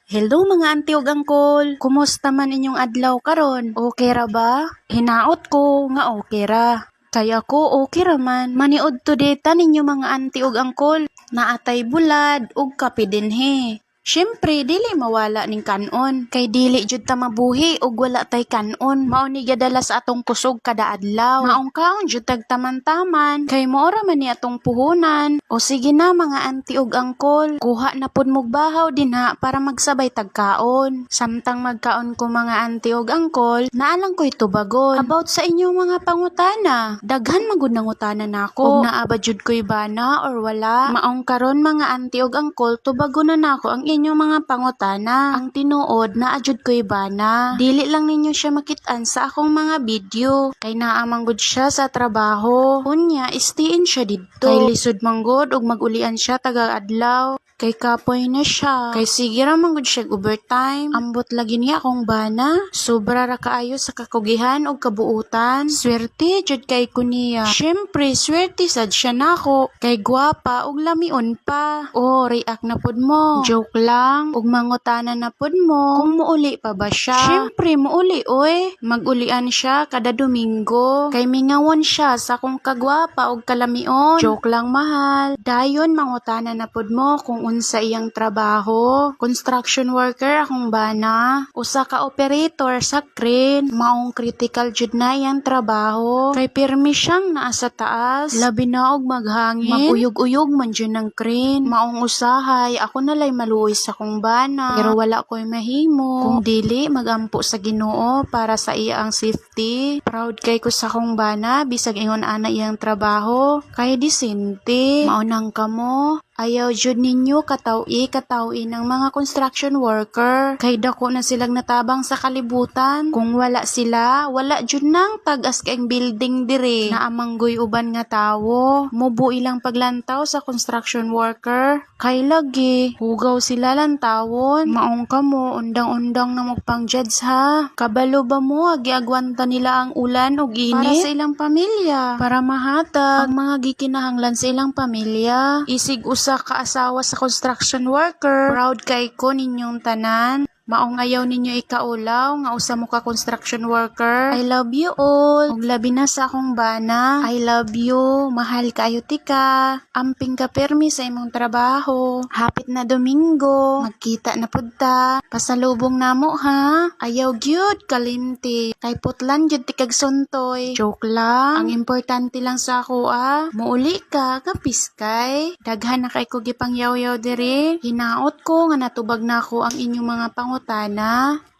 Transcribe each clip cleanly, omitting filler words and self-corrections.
Hello mga auntie ug uncle, kumusta man inyong adlaw karon? Okay ra ba? Hinaot ko nga okay ra. Kay ako okay ra man. Maniud to data ninyo mga auntie ug uncle. Naatay bulad ug kape dinhi. Syempre, dili mawala ning kanon. Kay dili jud ta mabuhi ug wala tay kanon. Mao ni gadala sa atong kusog kada adlaw. Maong kaon jud tag taman-taman. Kay moora man ni atong puhunan. O sige na mga auntie ug uncle, kuha na pud mog bahaw dinha para magsabay tagkaon. Samtang magkaon ko mga auntie ug uncle, naalang ko'y tubagon. About sa inyong mga pangutana. Daghan magud nang utana nako. Ug naa ba jud ko'y bana or wala? Maong karon mga auntie ug uncle, tubagon na nako ang inyong mga pangutana. Ang tinuod na ajud ko'y bana. Dili lang ninyo siya makitaan sa akong mga video. Kay naamang gud siya sa trabaho. Unya, istiin siya didto. Kay lisod manggod ug magulian siya taga-adlaw. Kay kapoy na siya. Kay sige ra man gud siya overtime. Ambot lagi niya akong bana. Sobra ra kaayo sa kakugihan ug kabuutan. Swerte jud kay ko niya. Syempre, swerte sad siya nako. Kay gwapa ug lamion pa. Oh, react na pud mo. Joke lang. Ug mangutana na pud mo kung muuli pa ba siya. Syempre, muuli oy. Magulian siya kada Domingo. Kay mingawon siya sa akong kagwapa ug kalamion. Joke lang mahal. Dayon mangutana na pud mo kung unsa iyang trabaho. Construction worker akong bana. Usa ka operator sa crane. Maong critical jud na iyang trabaho. Kay pirmi siyang naa sa taas. Labi na og maghangin. Maguyog-uyog man jud ng crane. Maong usahay. Ako nalay maluoy sa akong bana. Pero wala ko'y mahimo. Kung dili, magampo sa Ginoo para sa iyang safety. Proud kay ko sa akong bana. Bisag ingon ana iyang trabaho. Kay disente. Maunang kamo. Ayaw jud ninyo katawi ng mga construction worker. Kay dako na silang natabang sa kalibutan. Kung wala sila, wala jud nang tagas kaing building dire. Naamanggoy uban nga tawo. Mubo ilang paglantaw sa construction worker. Kay lagi, hugaw sila lantawon. Maong kamo, undang-undang na magpang-judge ha. Kabalo ba mo, agiagwanta nila ang ulan o init? Para sa ilang pamilya. Para mahatag ang mga gikinahanglan sa ilang pamilya. Isig usa ka asawa sa construction worker. Proud kay ko ninyong tanan. Maong ayaw ninyo ikaulaw nga usa mo ka construction worker. I love you all. Ug labi na sa akong bana. I love you. Mahal kaayo tika. Amping ka permi sa imong trabaho. Hapit na Domingo. Magkita na pud ta. Pasalubong namo ha. Ayaw gyud kalimti. Kay putlan gyud tikag suntoy. Joke lang. Ang importante lang sa ako muuli ka kapiskay. Daghan na kay ko gipangyaw-yaw diri. Hinaot ko nga natubag na ako ang inyong mga pangutana.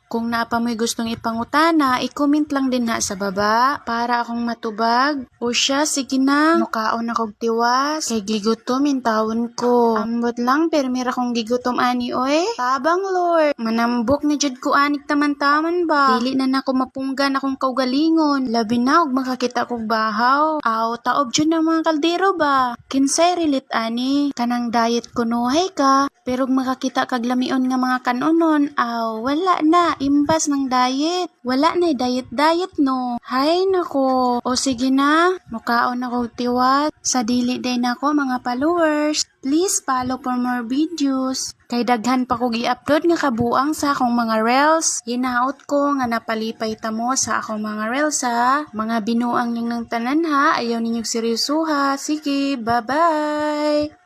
Kung naapa mo'y gustong ipangutana, i-comment lang din na sa baba para akong matubag. O siya, sige na, mukaon akong tiwas. Kay gigutom intawon ko. Ambot lang, permira kong gigutom ani oy. Tabang Lord, manambok na jud ko anik taman-taman ba. Dili na nako mapunggan akong kaugalingon. Labi na og makakita kog bahaw. Aw, taob jud ng mga kaldero ba. Kinsay relate ani, kanang diet kunuhay ka. Pero makakita kag lamion nga mga kanonon, wala na. Imbas ng diet. Wala na diet no. Hay nako. O sige na, mukaon ako tiwat. Sa dili day nako mga followers. Please follow for more videos. Kay daghan pa ko gi-upload nga kabuang sa akong mga reels. Hinaot ko nga napalipay ta mo sa akong mga reels ha. Mga binuang ning ng tanan ha. Ayaw ninyong seryoso ha. Sige, bye-bye.